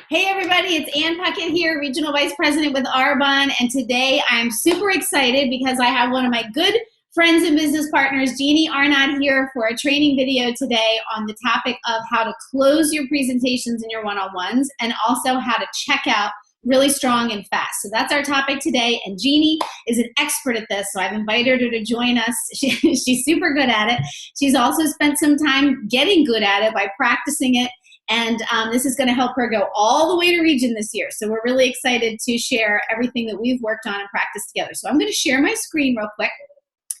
Hey everybody, it's Ann Puckett here, Regional Vice President with Arbonne, and today I'm super excited because I have one of my good friends and business partners, Jeannie Arnott, here for a training video today on the topic of how to close your presentations and your one-on-ones, and also how to check out really strong and fast. So that's our topic today, and Jeannie is an expert at this, so I've invited her to join us. She's super good at it. She's also spent some time getting good at it by practicing it. And this is going to help her go all the way to region this year. So we're really excited to share everything that we've worked on and practiced together. So I'm going to share my screen real quick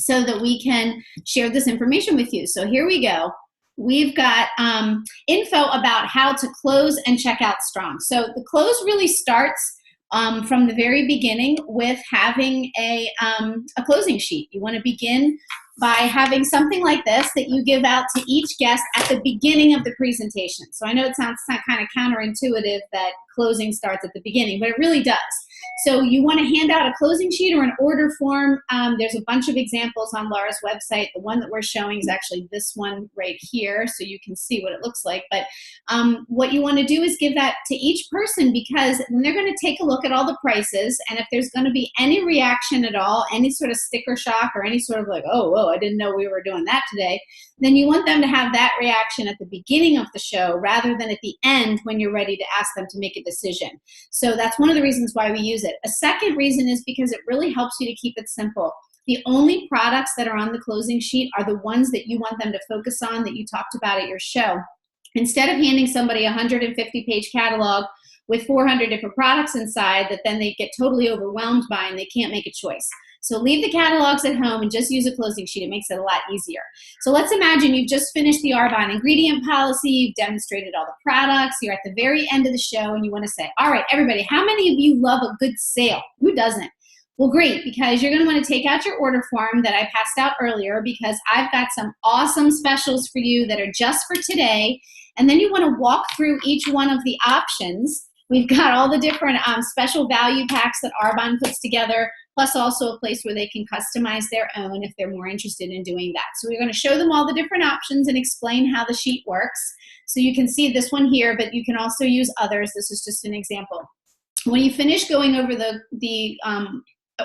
so that we can share this information with you. So here we go. We've got info about how to close and check out strong. So the close really starts from the very beginning with having a closing sheet. You want to begin by having something like this that you give out to each guest at the beginning of the presentation. So I know it sounds kind of counterintuitive that closing starts at the beginning, but it really does. So you want to hand out a closing sheet or an order form. There's a bunch of examples on Laura's website. The one that we're showing is actually this one right here, so you can see what it looks like. But what you want to do is give that to each person, because then they're going to take a look at all the prices, and if there's going to be any reaction at all, any sort of sticker shock or any sort of like, oh, whoa, I didn't know we were doing that today, then you want them to have that reaction at the beginning of the show rather than at the end when you're ready to ask them to make a decision. So that's one of the reasons why we use it. A second reason is because it really helps you to keep it simple. The only products that are on the closing sheet are the ones that you want them to focus on that you talked about at your show. Instead of handing somebody a 150-page catalog with 400 different products inside that then they get totally overwhelmed by and they can't make a choice. So leave the catalogs at home and just use a closing sheet. It makes it a lot easier. So let's imagine you've just finished the Arbonne ingredient policy, you've demonstrated all the products, you're at the very end of the show, and you want to say, all right, everybody, how many of you love a good sale? Who doesn't? Well, great, because you're going to want to take out your order form that I passed out earlier, because I've got some awesome specials for you that are just for today. And then you want to walk through each one of the options. We've got all the different special value packs that Arbonne puts together, plus also a place where they can customize their own if they're more interested in doing that. So we're going to show them all the different options and explain how the sheet works. So you can see this one here, but you can also use others. This is just an example. When you finish going over the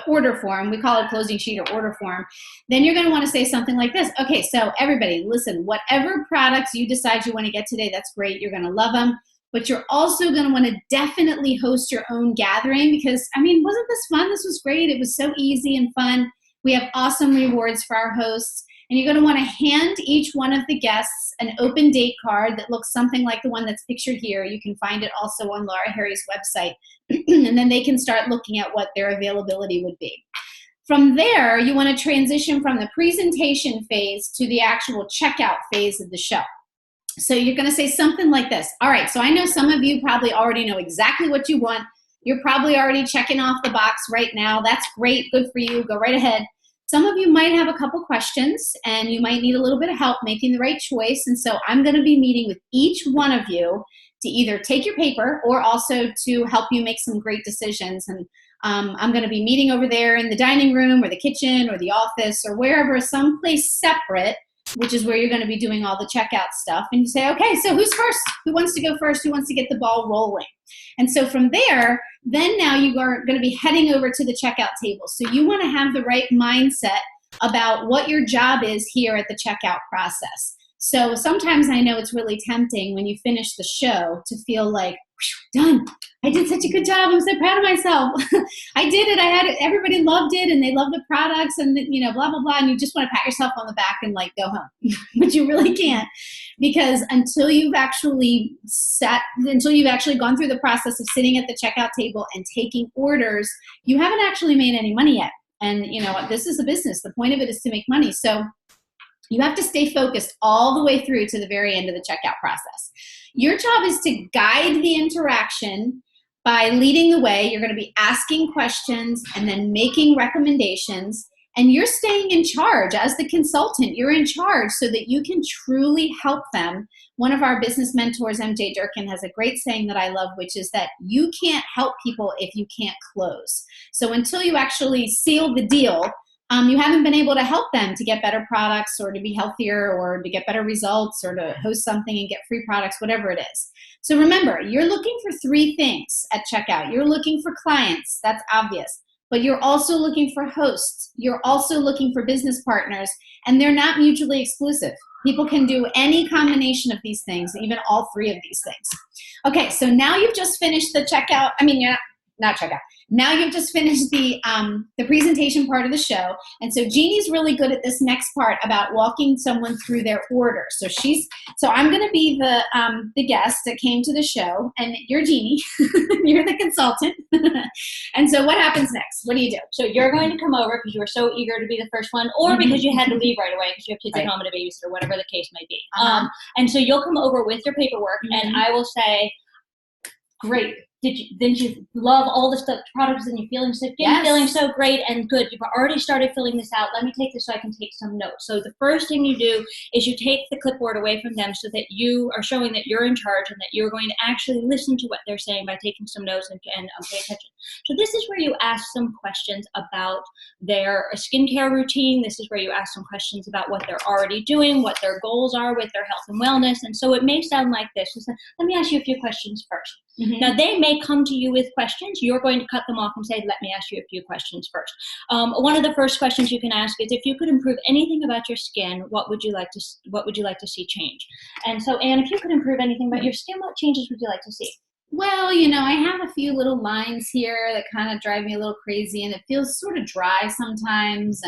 order form, we call it closing sheet or order form, then you're going to want to say something like this. Okay, so everybody, listen, whatever products you decide you want to get today, that's great. You're going to love them. But you're also going to want to definitely host your own gathering, because, I mean, wasn't this fun? This was great. It was so easy and fun. We have awesome rewards for our hosts. And you're going to want to hand each one of the guests an open date card that looks something like the one that's pictured here. You can find it also on Laura Harry's website. And then they can start looking at what their availability would be. From there, you want to transition from the presentation phase to the actual checkout phase of the show. So you're going to say something like this. All right, so I know some of you probably already know exactly what you want. You're probably already checking off the box right now. That's great. Good for you. Go right ahead. Some of you might have a couple questions, and you might need a little bit of help making the right choice. And so I'm going to be meeting with each one of you to either take your paper or also to help you make some great decisions. And I'm going to be meeting over there in the dining room or the kitchen or the office or wherever, someplace separate, which is where you're going to be doing all the checkout stuff. And you say, okay, so who's first? Who wants to go first? Who wants to get the ball rolling? And so from there, then now you are going to be heading over to the checkout table. So you want to have the right mindset about what your job is here at the checkout process. So sometimes I know it's really tempting when you finish the show to feel like, done. I did such a good job. I'm so proud of myself. I did it. I had it. Everybody loved it, and they loved the products, and blah, blah, blah. And you just want to pat yourself on the back and like go home, but you really can't, because until you've actually gone through the process of sitting at the checkout table and taking orders, you haven't actually made any money yet. And this is a business. The point of it is to make money. So you have to stay focused all the way through to the very end of the checkout process. Your job is to guide the interaction by leading the way. You're going to be asking questions and then making recommendations, and you're staying in charge as the consultant. You're in charge so that you can truly help them. One of our business mentors, MJ Durkin, has a great saying that I love, which is that you can't help people if you can't close. So until you actually seal the deal, you haven't been able to help them to get better products or to be healthier or to get better results or to host something and get free products, whatever it is. So remember, you're looking for 3 things at checkout. You're looking for clients, that's obvious, but you're also looking for hosts. You're also looking for business partners, and they're not mutually exclusive. People can do any combination of these things, even all 3 of these things. Okay, so now you've just finished the checkout. I mean, you're not checkout. Now you've just finished the presentation part of the show. And so Jeannie's really good at this next part about walking someone through their order. So I'm going to be the guest that came to the show, and you're Jeannie. You're the consultant. And so what happens next? What do you do? So you're going to come over because you were so eager to be the first one, or because you had to leave right away because you have kids at home and a babysitter, whatever the case may be. And so you'll come over with your paperwork, and I will say, great. Didn't you love all the stuff, products, and you're feeling so good? Yes. Feeling so great and good. You've already started filling this out. Let me take this so I can take some notes. So the first thing you do is you take the clipboard away from them so that you are showing that you're in charge and that you're going to actually listen to what they're saying by taking some notes and pay attention. So this is where you ask some questions about their skincare routine. This is where you ask some questions about what they're already doing, what their goals are with their health and wellness. And so it may sound like this. So let me ask you a few questions first. Now, they may come to you with questions. You're going to cut them off and say, let me ask you a few questions first. One of the first questions you can ask is, if you could improve anything about your skin, what would you like to see change? And so, Anne, if you could improve anything about your skin, what changes would you like to see? Well, I have a few little lines here that kind of drive me a little crazy, and it feels sort of dry sometimes.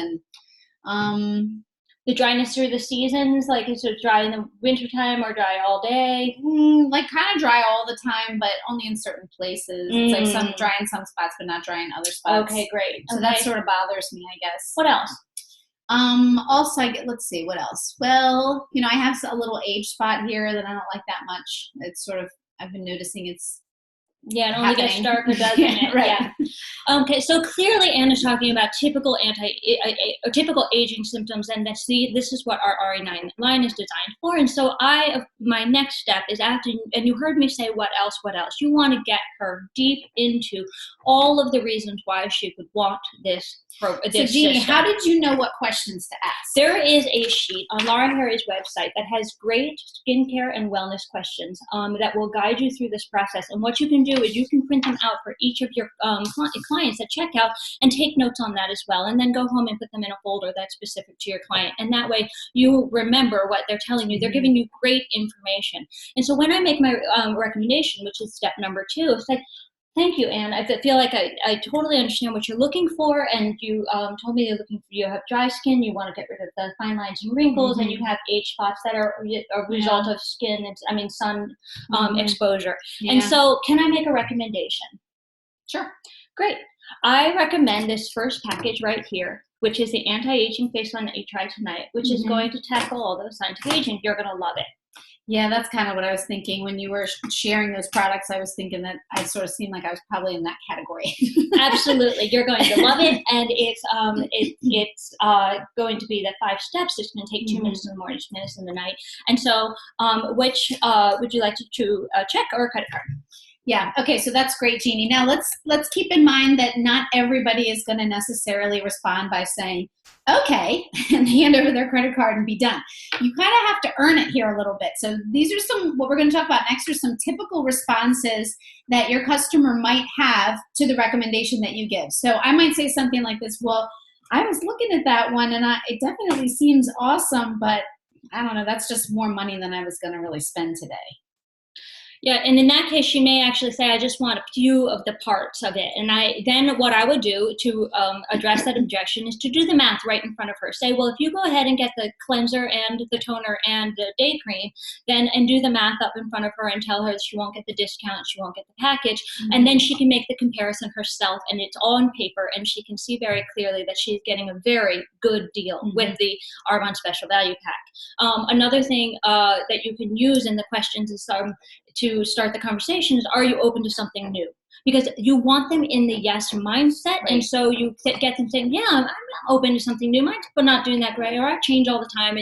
And the dryness through the seasons, like is it dry in the wintertime or dry all day? Like kind of dry all the time, but only in certain places. It's like some dry in some spots, but not dry in other spots. Okay, great. So that sort of bothers me, I guess. What else? Also, let's see, what else? Well, I have a little age spot here that I don't like that much. It's sort of, I've been noticing it's it only gets darker, doesn't it? Right. Yeah. Okay, so clearly Anne is talking about typical typical aging symptoms, and this is what our RE9 line is designed for. And so my next step is after, and you heard me say what else? You want to get her deep into all of the reasons why she would want this So Jeannie, system. how did you know what questions to ask? There is a sheet on Laura Harry's website that has great skincare and wellness questions that will guide you through this process. And what you can do is you can print them out for each of your clients at checkout and take notes on that as well, and then go home and put them in a folder that's specific to your client. And that way you remember what they're telling you. They're giving you great information. And so when I make my recommendation, which is step number 2, it's like, thank you, Anne. I feel like I totally understand what you're looking for, and you told me you have dry skin, you want to get rid of the fine lines and wrinkles, and you have age spots that are a result of sun exposure. Yeah. And so, can I make a recommendation? Sure. Great. I recommend this first package right here, which is the anti-aging face line that you tried tonight, which is going to tackle all those signs of aging. You're going to love it. Yeah, that's kind of what I was thinking when you were sharing those products. I was thinking that I sort of seemed like I was probably in that category. Absolutely, you're going to love it, and it's going to be the 5 steps. It's going to take 2 minutes in the morning, 2 minutes in the night. And so, which would you like to check or credit card? Yeah. Okay. So that's great, Jeannie. Now let's keep in mind that not everybody is going to necessarily respond by saying, okay, and hand over their credit card and be done. You kind of have to earn it here a little bit. So these are what we're going to talk about next are some typical responses that your customer might have to the recommendation that you give. So I might say something like this, well, I was looking at that one and it definitely seems awesome, but I don't know, that's just more money than I was going to really spend today. Yeah, and in that case, she may actually say, I just want a few of the parts of it. And then what I would do to address that objection is to do the math right in front of her. Say, well, if you go ahead and get the cleanser and the toner and the day cream, and do the math up in front of her and tell her that she won't get the discount, she won't get the package, and then she can make the comparison herself, and it's all on paper, and she can see very clearly that she's getting a very good deal with the Arbonne Special Value Pack. Another thing that you can use in the questions is to start the conversation is, are you open to something new? Because you want them in the yes mindset, right. And so you get them saying, yeah, I'm open to something new, but not doing that great, or I change all the time,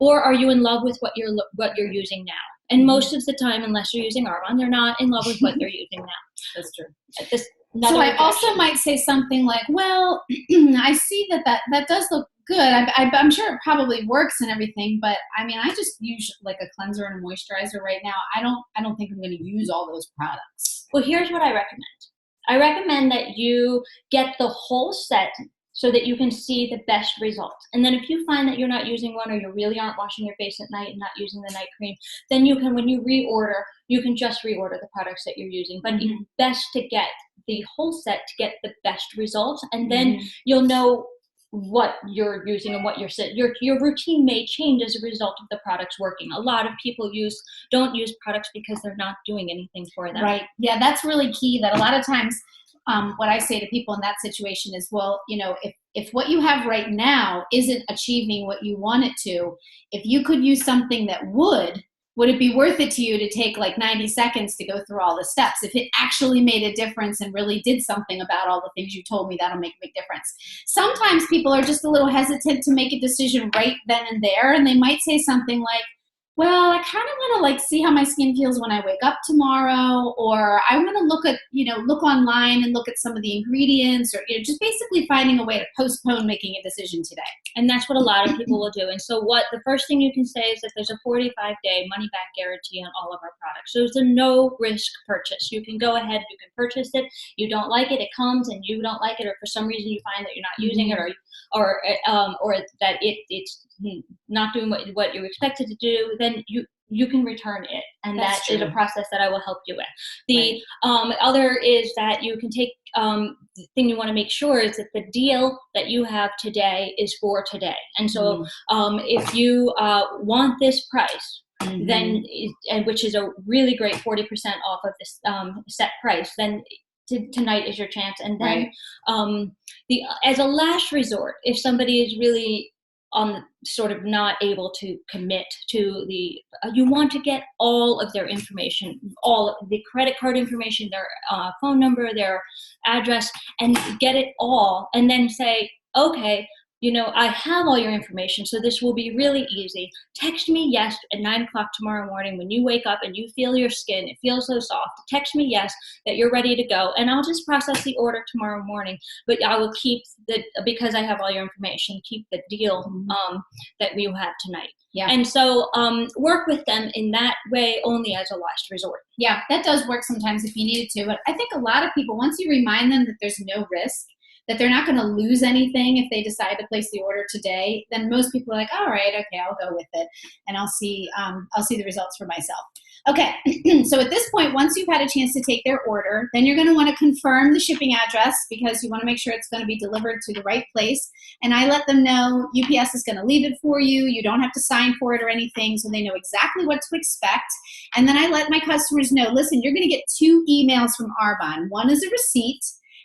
or are you in love with what you're using now? And most of the time, unless you're using Arbonne, they're not in love with what they're using now. That's true. So Another I also objection. might say something like, well, I see that does look good. I'm sure it probably works and everything, but I mean, I just use like a cleanser and a moisturizer right now. I don't think I'm going to use all those products. Well, here's what I recommend. I recommend that you get the whole set so that you can see the best results. And then if you find that you're not using one, or you really aren't washing your face at night and not using the night cream, then you can, when you reorder, you can just reorder the products that you're using. But it's best to get the whole set to get the best results, and then you'll know what you're using and what your routine may change as a result of the products working. A lot of people don't use products because they're not doing anything for them. Right. Yeah, that's really key. That a lot of times, what I say to people in that situation is, well, you know, if what you have right now isn't achieving what you want it to, if you could use something that would it be worth it to you to take like 90 seconds to go through all the steps? If it actually made a difference and really did something about all the things you told me, that'll make a big difference. Sometimes people are just a little hesitant to make a decision right then and there, and they might say something like, well, I kind of want to like see how my skin feels when I wake up tomorrow, or I want to look online and look at some of the ingredients, or just basically finding a way to postpone making a decision today. And that's what a lot of people will do. And so the first thing you can say is that there's a 45-day money back guarantee on all of our products. So it's a no risk purchase. You can go ahead, you can purchase it. You don't like it, it comes, and you don't like it, or for some reason you find that you're not using it, or that it's not doing what you expected to do, then you can return it, and that is a process that I will help you with. The other is that you can take, the thing you want to make sure is that the deal that you have today is for today. And so if you want this price, then, and which is a really great 40% off of this set price, then tonight is your chance. And then as a last resort, if somebody is really sort of not able to commit to you want to get all of their information, all of the credit card information, their phone number, their address, and get it all, and then say, okay, I have all your information, so this will be really easy. Text me yes at 9 o'clock tomorrow morning when you wake up and you feel your skin, it feels so soft. Text me yes that you're ready to go, and I'll just process the order tomorrow morning. But I will keep because I have all your information, keep the deal that you have tonight. Yeah. And so work with them in that way only as a last resort. Yeah, that does work sometimes if you need it to. But I think a lot of people, once you remind them that there's no risk, that they're not going to lose anything if they decide to place the order today, then most people are like, all right, okay, I'll go with it, and I'll see the results for myself. Okay, so at this point, once you've had a chance to take their order, then you're going to want to confirm the shipping address, because you want to make sure it's going to be delivered to the right place. And I let them know UPS is going to leave it for you. You don't have to sign for it or anything, so they know exactly what to expect. And then I let my customers know, listen, you're going to get 2 emails from Arbonne. One is a receipt,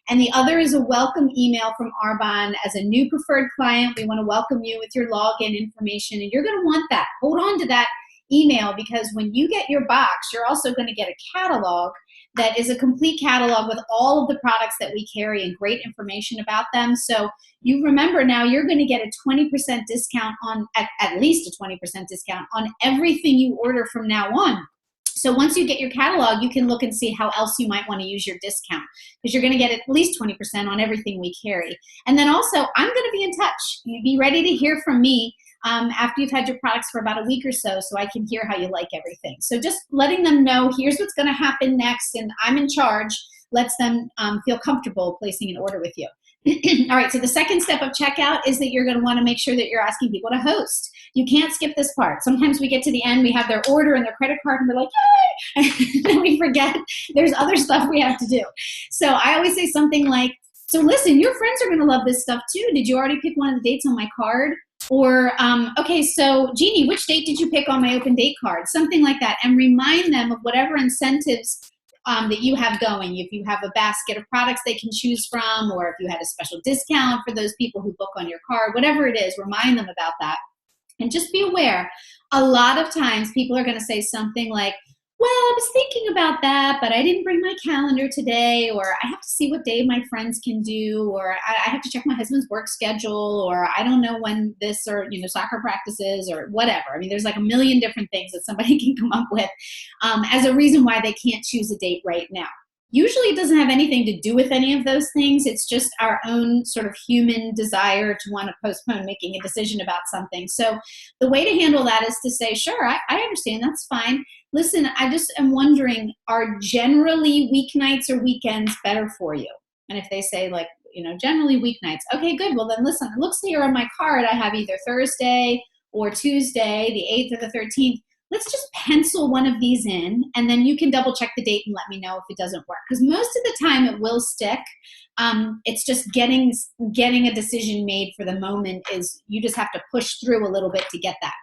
and the other is a welcome email from Arbonne. As a new preferred client, we want to welcome you with your login information, and you're going to want that. Hold on to that email, because when you get your box, you're also going to get a catalog that is a complete catalog with all of the products that we carry and great information about them. So you remember now you're going to get a 20% discount on, at least a 20% discount on everything you order from now on. So once you get your catalog, you can look and see how else you might want to use your discount, because you're going to get at least 20% on everything we carry. And then also, I'm going to be in touch. You be ready to hear from me after you've had your products for about a week or so I can hear how you like everything. So just letting them know, here's what's going to happen next, and I'm in charge, lets them feel comfortable placing an order with you. All right, so the second step of checkout is that you're going to want to make sure that you're asking people to host. You can't skip this part. Sometimes we get to the end, we have their order and their credit card, and we're like, yay! And then we forget there's other stuff we have to do. So I always say something like, so listen, your friends are going to love this stuff too. Did you already pick one of the dates on my card? Or, okay, so Jeannie, which date did you pick on my open date card? Something like that. And remind them of whatever incentives that you have going. If you have a basket of products they can choose from, or if you had a special discount for those people who book on your card, whatever it is, remind them about that. And just be aware, a lot of times people are going to say something like, well, I was thinking about that, but I didn't bring my calendar today, or I have to see what day my friends can do, or I have to check my husband's work schedule, or I don't know when this, or soccer practices, or whatever. I mean, there's like a million different things that somebody can come up with as a reason why they can't choose a date right now. Usually it doesn't have anything to do with any of those things. It's just our own sort of human desire to want to postpone making a decision about something. So the way to handle that is to say, sure, I understand, that's fine. Listen, I just am wondering, are generally weeknights or weekends better for you? And if they say like, generally weeknights, okay, good. Well then listen, it looks here on my card, I have either Thursday or Tuesday, the 8th or the 13th. Let's just pencil one of these in, and then you can double check the date and let me know if it doesn't work. Because most of the time it will stick. It's just getting a decision made for the moment is you just have to push through a little bit to get that.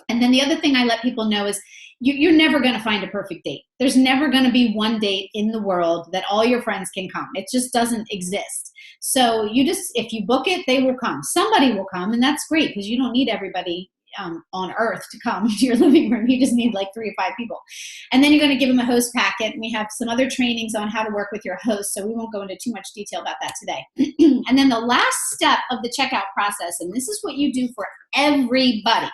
And then the other thing I let people know is you're never going to find a perfect date. There's never going to be one date in the world that all your friends can come. It just doesn't exist. So if you book it, they will come. Somebody will come, and that's great because you don't need everybody on earth to come to your living room. You just need like 3 or 5 people. And then you're going to give them a host packet. And we have some other trainings on how to work with your host, so we won't go into too much detail about that today. And then the last step of the checkout process, and this is what you do for everybody.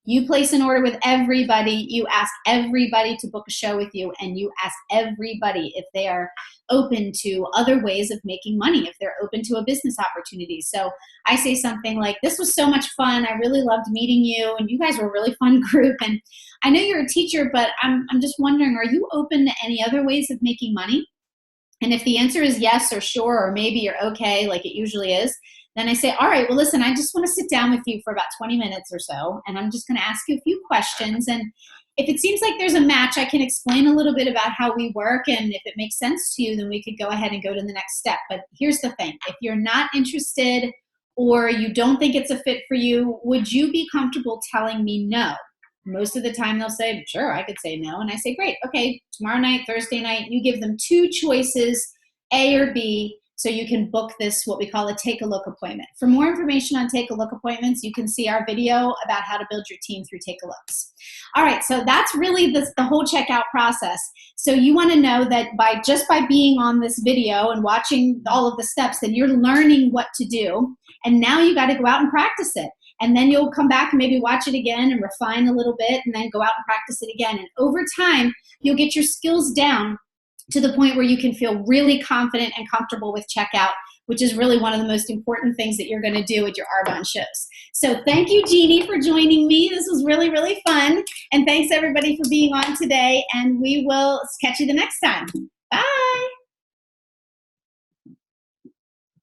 You place an order with everybody, you ask everybody to book a show with you, and you ask everybody if they are open to other ways of making money, if they're open to a business opportunity. So I say something like, this was so much fun, I really loved meeting you, and you guys were a really fun group, and I know you're a teacher, but I'm just wondering, are you open to any other ways of making money? And if the answer is yes or sure or maybe or okay, like it usually is, then I say, all right, well, listen, I just want to sit down with you for about 20 minutes or so, and I'm just going to ask you a few questions. And if it seems like there's a match, I can explain a little bit about how we work, and if it makes sense to you, then we could go ahead and go to the next step. But here's the thing. If you're not interested or you don't think it's a fit for you, would you be comfortable telling me no? Most of the time they'll say, sure, I could say no. And I say, great, okay, tomorrow night, Thursday night, you give them 2 choices, A or B, so you can book this, what we call a take a look appointment. For more information on take a look appointments, you can see our video about how to build your team through take a looks. All right, so that's really the whole checkout process. So you want to know that just by being on this video and watching all of the steps, then you're learning what to do. And now you got to go out and practice it. And then you'll come back and maybe watch it again and refine a little bit and then go out and practice it again. And over time, you'll get your skills down to the point where you can feel really confident and comfortable with checkout, which is really one of the most important things that you're going to do at your Arbonne shows. So thank you, Jeannie, for joining me. This was really, really fun. And thanks, everybody, for being on today. And we will catch you the next time. Bye.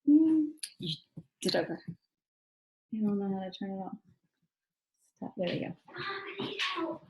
You did over. I don't know how to turn it off. There we go.